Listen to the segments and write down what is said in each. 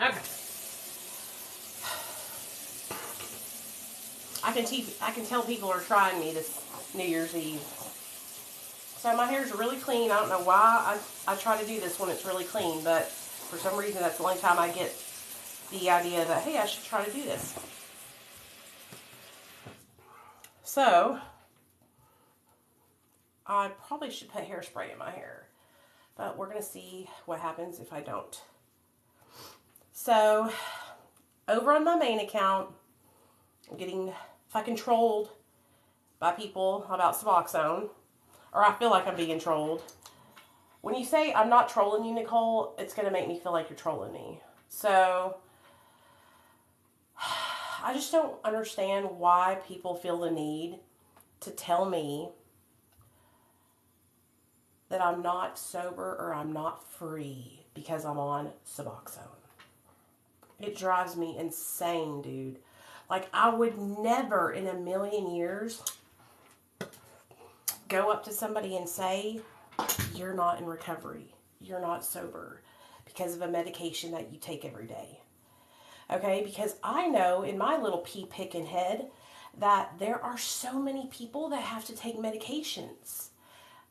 Okay. I can tell people are trying me this New Year's Eve. So my hair's really clean. I don't know why I try to do this when it's really clean, but for some reason that's the only time I get the idea that, hey, I should try to do this. So, I probably should put hairspray in my hair, but we're going to see what happens if I don't. So, over on my main account, I'm getting fucking trolled by people about Suboxone, or I feel like I'm being trolled. When you say I'm not trolling you, Nicole, it's going to make me feel like you're trolling me. So, I just don't understand why people feel the need to tell me that I'm not sober or I'm not free because I'm on Suboxone. It drives me insane, dude. Like, I would never in a million years go up to somebody and say, you're not in recovery. You're not sober because of a medication that you take every day. Okay, because I know in my little pea-picking head that there are so many people that have to take medications.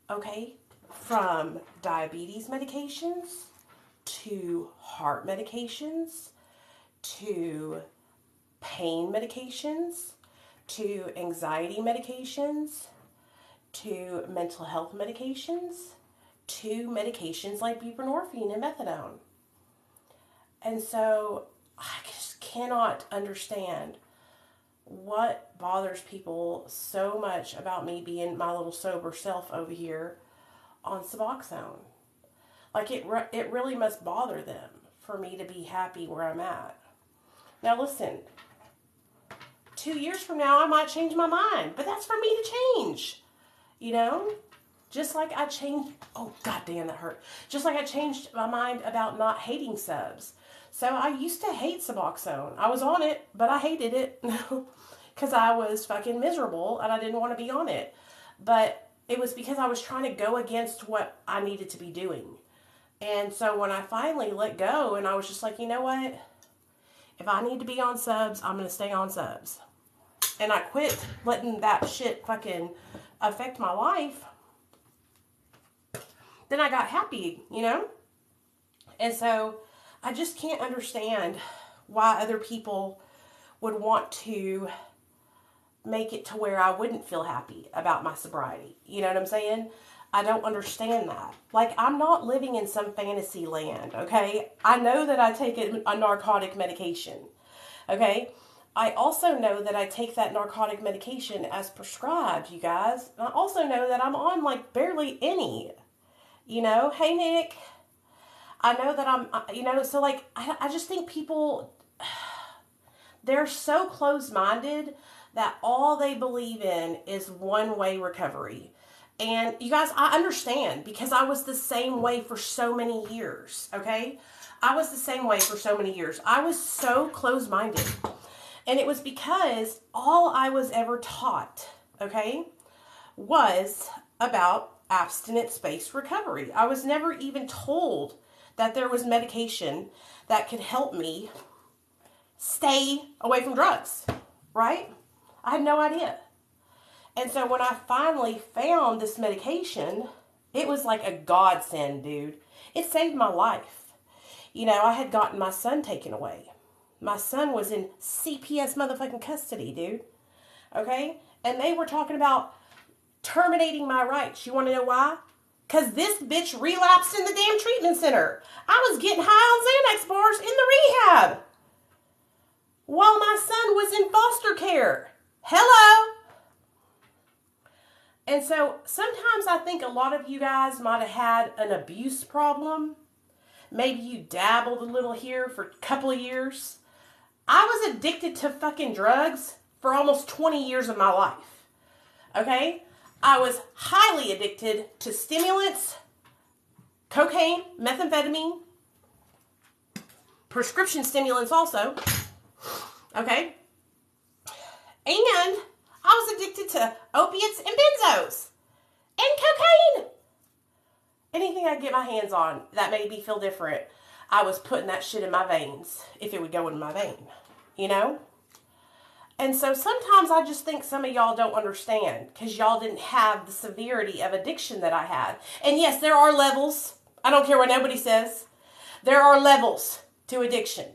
Okay, from diabetes medications to heart medications to pain medications to anxiety medications to mental health medications to medications like buprenorphine and methadone. And so I just cannot understand what bothers people so much about me being my little sober self over here on Suboxone. Like, it really must bother them for me to be happy where I'm at. Now listen, 2 years from now I might change my mind, but that's for me to change. You know? Just like I changed, oh goddamn that hurt. Just like I changed my mind about not hating subs. So I used to hate Suboxone. I was on it, but I hated it because I was fucking miserable and I didn't want to be on it. But it was because I was trying to go against what I needed to be doing. And so when I finally let go and I was just like, you know what? If I need to be on subs, I'm going to stay on subs. And I quit letting that shit fucking affect my life. Then I got happy, you know? And so I just can't understand why other people would want to make it to where I wouldn't feel happy about my sobriety. You know what I'm saying? I don't understand that. Like, I'm not living in some fantasy land, okay? I know that I take a narcotic medication, okay? I also know that I take that narcotic medication as prescribed, you guys. And I also know that I'm on, like, barely any. You know? Hey, Nick. I know that I'm, you know, so, like, I just think people, they're so closed-minded that all they believe in is one-way recovery. And, you guys, I understand because I was the same way for so many years, okay? I was the same way for so many years. I was so closed-minded. And it was because all I was ever taught, okay, was about abstinence-based recovery. I was never even told that there was medication that could help me stay away from drugs, right? I had no idea. And so when I finally found this medication, it was like a godsend, dude. It saved my life. You know, I had gotten my son taken away. My son was in CPS motherfucking custody, dude. Okay? And they were talking about terminating my rights. You want to know why? Because this bitch relapsed in the damn treatment center. I was getting high on Xanax bars in the rehab while my son was in foster care. Hello? And so sometimes I think a lot of you guys might have had an abuse problem. Maybe you dabbled a little here for a couple of years. I was addicted to fucking drugs for almost 20 years of my life. Okay? I was highly addicted to stimulants, cocaine, methamphetamine, prescription stimulants also. Okay? And I was addicted to opiates and benzos and cocaine. Anything I could get my hands on that made me feel different. I was putting that shit in my veins if it would go in my vein, you know? And so sometimes I just think some of y'all don't understand because y'all didn't have the severity of addiction that I had. And yes, there are levels. I don't care what nobody says. There are levels to addiction.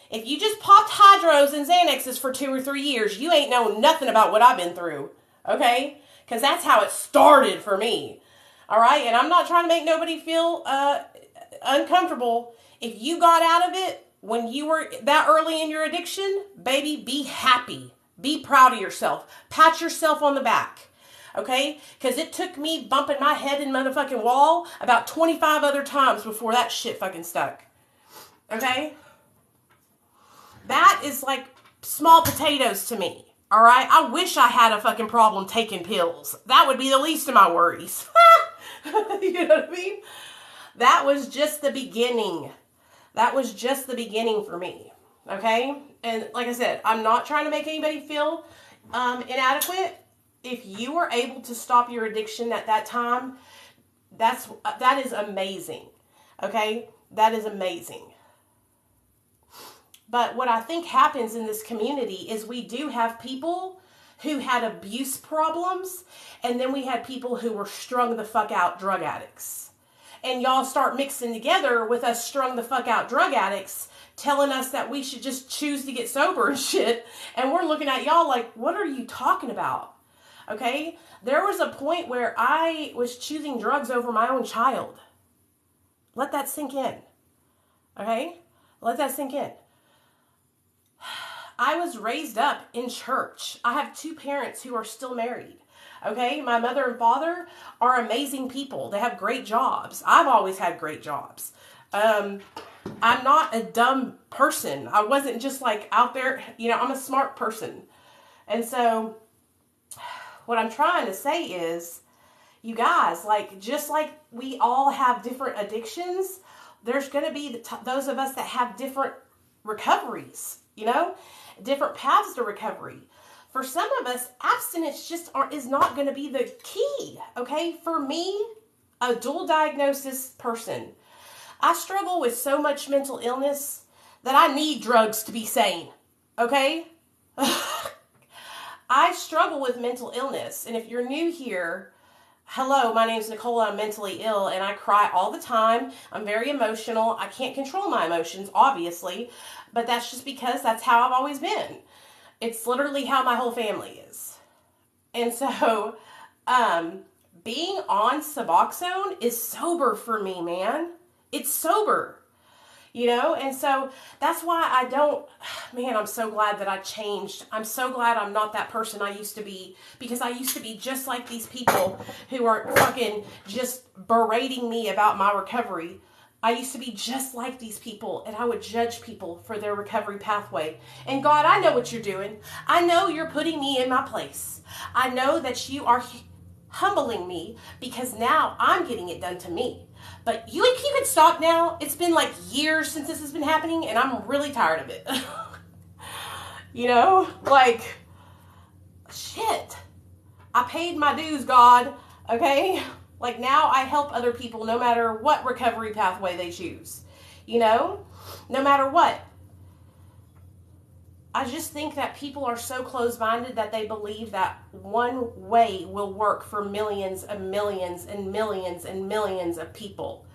If you just popped Hydros and Xanaxes for 2 or 3 years, you ain't known nothing about what I've been through, okay? Because that's how it started for me, all right? And I'm not trying to make nobody feel uncomfortable. If you got out of it when you were that early in your addiction, baby, be happy. Be proud of yourself. Pat yourself on the back, okay? Because it took me bumping my head in motherfucking wall about 25 other times before that shit fucking stuck, okay? That is like small potatoes to me, all right? I wish I had a fucking problem taking pills. That would be the least of my worries. You know what I mean? That was just the beginning. That was just the beginning for me, okay? And like I said, I'm not trying to make anybody feel inadequate. If you were able to stop your addiction at that time, that is amazing, okay? That is amazing. But what I think happens in this community is we do have people who had abuse problems, and then we had people who were strung the fuck out drug addicts. And y'all start mixing together with us strung the fuck out drug addicts, telling us that we should just choose to get sober and shit. And we're looking at y'all like, what are you talking about? Okay? There was a point where I was choosing drugs over my own child. Let that sink in. Okay? Let that sink in. I was raised up in church. I have 2 parents who are still married. Okay, my mother and father are amazing people. They have great jobs. I've always had great jobs. I'm not a dumb person. I wasn't just like out there, you know, I'm a smart person. And so what I'm trying to say is, you guys, like, just like we all have different addictions, there's going to be those of us that have different recoveries, you know, different paths to recovery. For some of us, abstinence is not going to be the key, okay? For me, a dual diagnosis person, I struggle with so much mental illness that I need drugs to be sane, okay? I struggle with mental illness, and if you're new here, hello, my name's Nicola. I'm mentally ill, and I cry all the time. I'm very emotional. I can't control my emotions, obviously, but that's just because that's how I've always been. It's literally how my whole family is. And so, being on Suboxone is sober for me, man. It's sober, you know? And so, that's why I'm so glad that I changed. I'm so glad I'm not that person I used to be, because I used to be just like these people who are fucking just berating me about my recovery. I used to be just like these people, and I would judge people for their recovery pathway. And God, I know what you're doing. I know you're putting me in my place. I know that you are humbling me because now I'm getting it done to me. But you can stop now. It's been like years since this has been happening, and I'm really tired of it. You know, like, shit. I paid my dues, God, okay? Like, now I help other people no matter what recovery pathway they choose, you know, no matter what. I just think that people are so closed-minded that they believe that one way will work for millions and millions and millions and millions of people.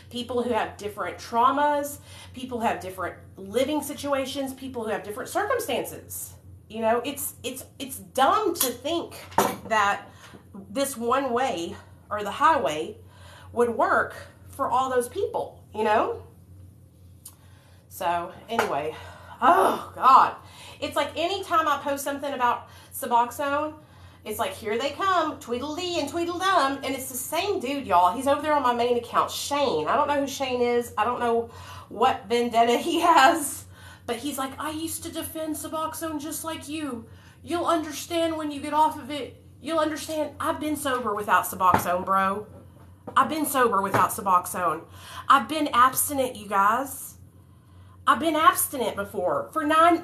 People who have different traumas, people who have different living situations, people who have different circumstances. You know, it's dumb to think that this one way or the highway would work for all those people, you know? So, anyway, oh, God. It's like anytime I post something about Suboxone, it's like, here they come, Tweedledee and Tweedledum, and it's the same dude, y'all. He's over there on my main account, Shane. I don't know who Shane is. I don't know what vendetta he has, but he's like, I used to defend Suboxone just like you. You'll understand when you get off of it. You'll understand. I've been sober without Suboxone, bro. I've been sober without Suboxone. I've been abstinent, you guys. I've been abstinent before for 9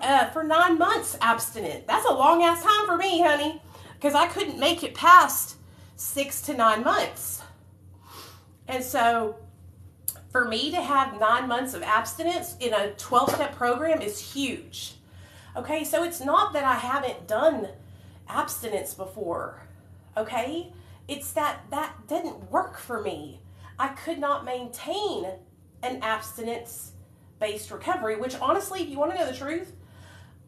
months abstinent. That's a long ass time for me, honey, because I couldn't make it past 6 to 9 months. And so For me to have 9 months of abstinence in a 12-step program is huge. Okay, so it's not that I haven't done abstinence before. Okay, it's that didn't work for me. I could not maintain an abstinence-based recovery, which honestly, if you want to know the truth,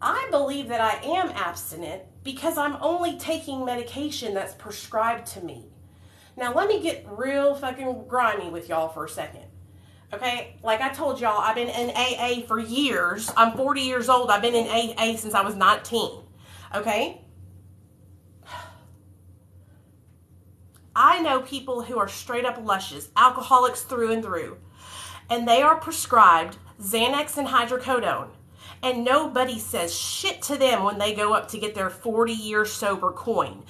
I believe that I am abstinent because I'm only taking medication that's prescribed to me. Now, let me get real fucking grimy with y'all for a second. Okay, like I told y'all, I've been in AA for years. I'm 40 years old. I've been in AA since I was 19. Okay? I know people who are straight up luscious, alcoholics through and through, and they are prescribed Xanax and hydrocodone, and nobody says shit to them when they go up to get their 40-year sober coin.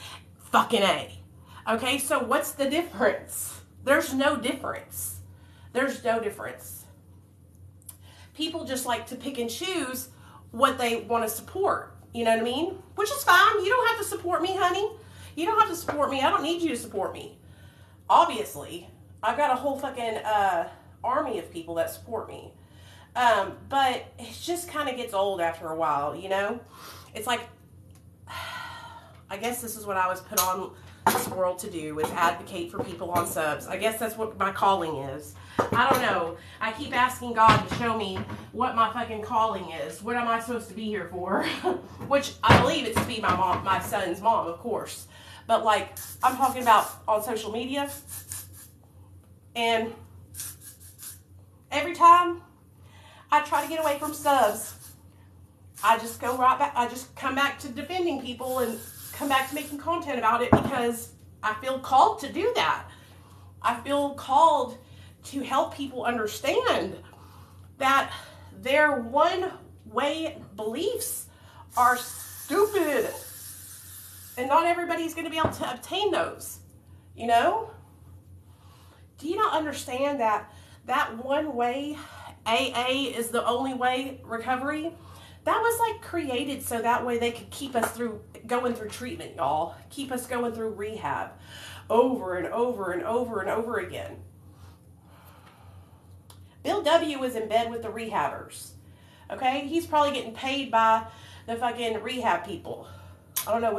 Fucking A. Okay, so what's the difference? There's no difference. There's no difference. People just like to pick and choose what they want to support. You know what I mean? Which is fine. You don't have to support me, honey. You don't have to support me. I don't need you to support me. Obviously, I've got a whole fucking army of people that support me. But it just kind of gets old after a while, you know? It's like, I guess this is what I was put on this world to do, is advocate for people on subs. I guess that's what my calling is. I don't know. I keep asking God to show me what my fucking calling is. What am I supposed to be here for? Which I believe it's to be my mom, my son's mom, of course. But like, I'm talking about on social media. And every time I try to get away from subs, I just go right back. I just come back to defending people and come back to making content about it because I feel called to do that. I feel called to help people understand that their one-way beliefs are stupid. And not everybody's going to be able to obtain those, you know? Do you not understand that one way AA is the only way recovery? That was like created so that way they could keep us going through treatment, y'all. Keep us going through rehab over and over and over and over again. Bill W. was in bed with the rehabbers. Okay? He's probably getting paid by the fucking rehab people. I don't know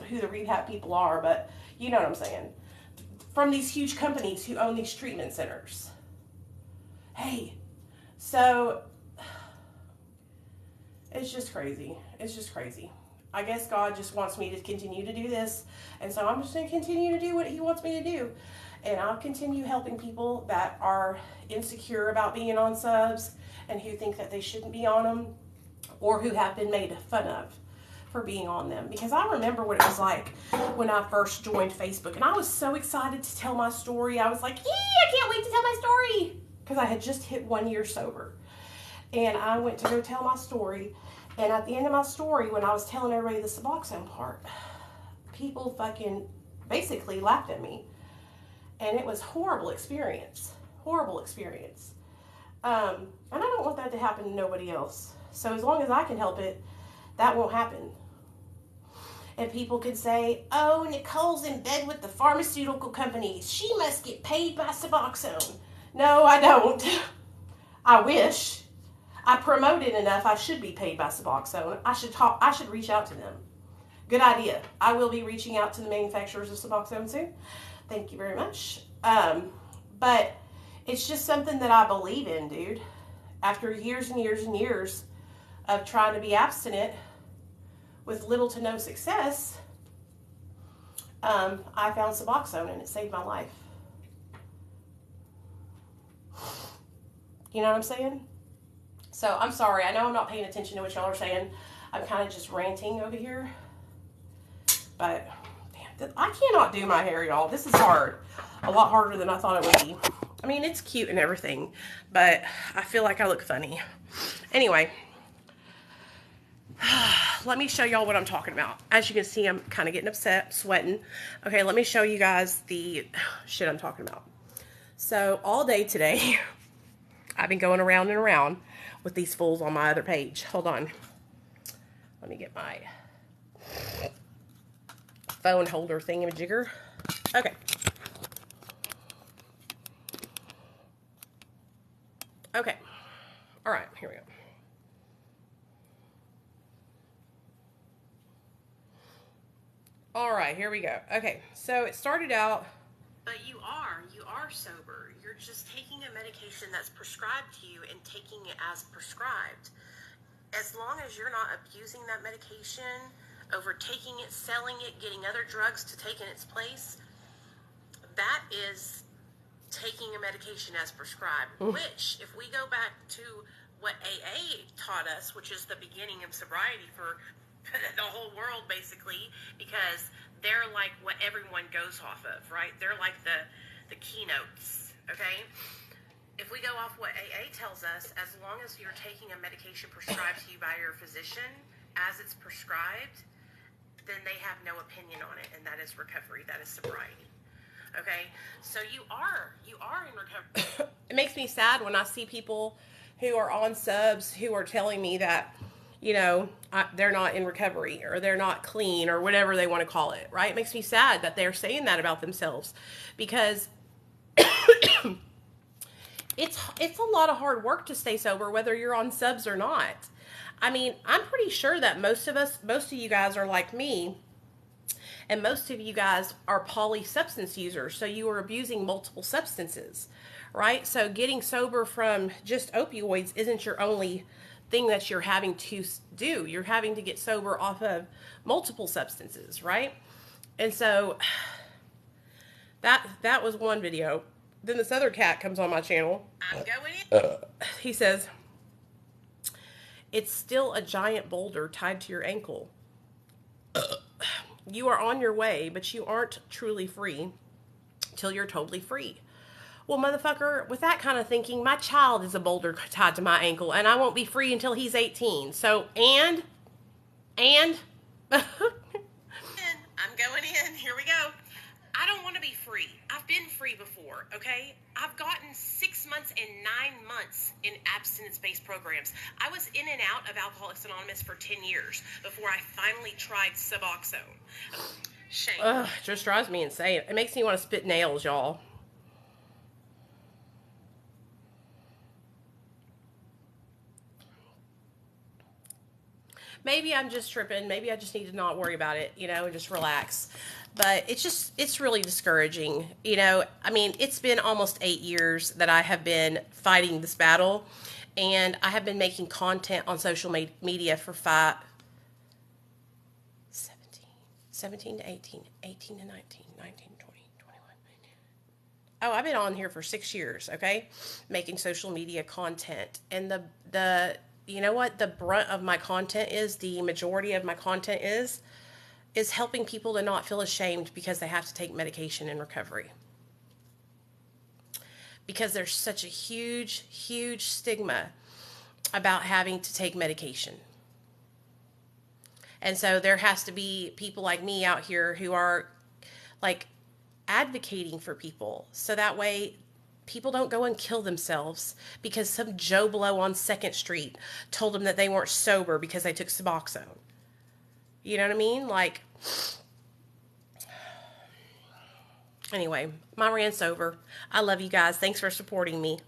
who the rehab people are, but you know what I'm saying. From these huge companies who own these treatment centers. Hey, so it's just crazy. It's just crazy. I guess God just wants me to continue to do this. And so I'm just going to continue to do what he wants me to do. And I'll continue helping people that are insecure about being on subs and who think that they shouldn't be on them or who have been made fun of for being on them. Because I remember what it was like when I first joined Facebook. And I was so excited to tell my story. I was like, I can't wait to tell my story. Because I had just hit 1 year sober. And I went to go tell my story. And at the end of my story, when I was telling everybody the Suboxone part, people fucking basically laughed at me. And it was horrible experience. Horrible experience. And I don't want that to happen to nobody else. So as long as I can help it, that won't happen. And people could say, oh, Nicole's in bed with the pharmaceutical companies. She must get paid by Suboxone. No, I don't. I wish. I promote it enough. I should be paid by Suboxone. I should reach out to them. Good idea. I will be reaching out to the manufacturers of Suboxone soon. Thank you very much. But it's just something that I believe in, dude. After years and years and years of trying to be abstinent with little to no success, I found Suboxone and it saved my life. You know what I'm saying? So I'm sorry. I know I'm not paying attention to what y'all are saying. I'm kind of just ranting over here. But damn, I cannot do my hair, y'all. This is hard. A lot harder than I thought it would be. I mean, it's cute and everything, but I feel like I look funny. Anyway, let me show y'all what I'm talking about. As you can see, I'm kind of getting upset, sweating. Okay, let me show you guys the shit I'm talking about. So all day today, I've been going around and around with these fools on my other page. Hold on. Let me get my phone holder thingamajigger. Okay. Okay. All right, here we go. All right, here we go. Okay, so it started out. But you are sober. You're just taking a medication that's prescribed to you and taking it as prescribed. As long as you're not abusing that medication, overtaking it, selling it, getting other drugs to take in its place, that is taking a medication as prescribed. Which, if we go back to what AA taught us, which is the beginning of sobriety for the whole world, basically, because they're like what everyone goes off of, right? They're like the keynotes, okay? If we go off what AA tells us, as long as you're taking a medication prescribed to you by your physician as it's prescribed, then they have no opinion on it, and that is recovery, that is sobriety. Okay, so you are in recovery. It makes me sad when I see people who are on subs who are telling me that, you know, they're not in recovery or they're not clean or whatever they want to call it, right? It makes me sad that they're saying that about themselves, because it's a lot of hard work to stay sober, whether you're on subs or not. I mean, I'm pretty sure that most of you guys are like me. And most of you guys are polysubstance users, so you are abusing multiple substances, right? So getting sober from just opioids isn't your only thing that you're having to do. You're having to get sober off of multiple substances, right? And so that was one video. Then this other cat comes on my channel. I'm going in. He says, "It's still a giant boulder tied to your ankle. You are on your way, but you aren't truly free till you're totally free." Well, motherfucker, with that kind of thinking, my child is a boulder tied to my ankle, and I won't be free until he's 18. So, and I'm going in. Here we go. I don't want to be free. I've been free before, okay? I've gotten 6 months and 9 months in abstinence-based programs. I was in and out of Alcoholics Anonymous for 10 years before I finally tried Suboxone. Shame. Ugh, it just drives me insane. It makes me want to spit nails, y'all. Maybe I'm just tripping. Maybe I just need to not worry about it, you know, and just relax. But it's really discouraging. You know, I mean, it's been almost 8 years that I have been fighting this battle. And I have been making content on social media for 17 to 18, 18 to 19, 19, 20, 21. Oh, I've been on here for 6 years, okay? Making social media content. And the you know what the brunt of my content is, the majority of my content is helping people to not feel ashamed because they have to take medication in recovery. Because there's such a huge, huge stigma about having to take medication. And so there has to be people like me out here who are like advocating for people. So that way people don't go and kill themselves because some Joe Blow on 2nd Street told them that they weren't sober because they took Suboxone. You know what I mean? Like, anyway, my rant's over. I love you guys. Thanks for supporting me.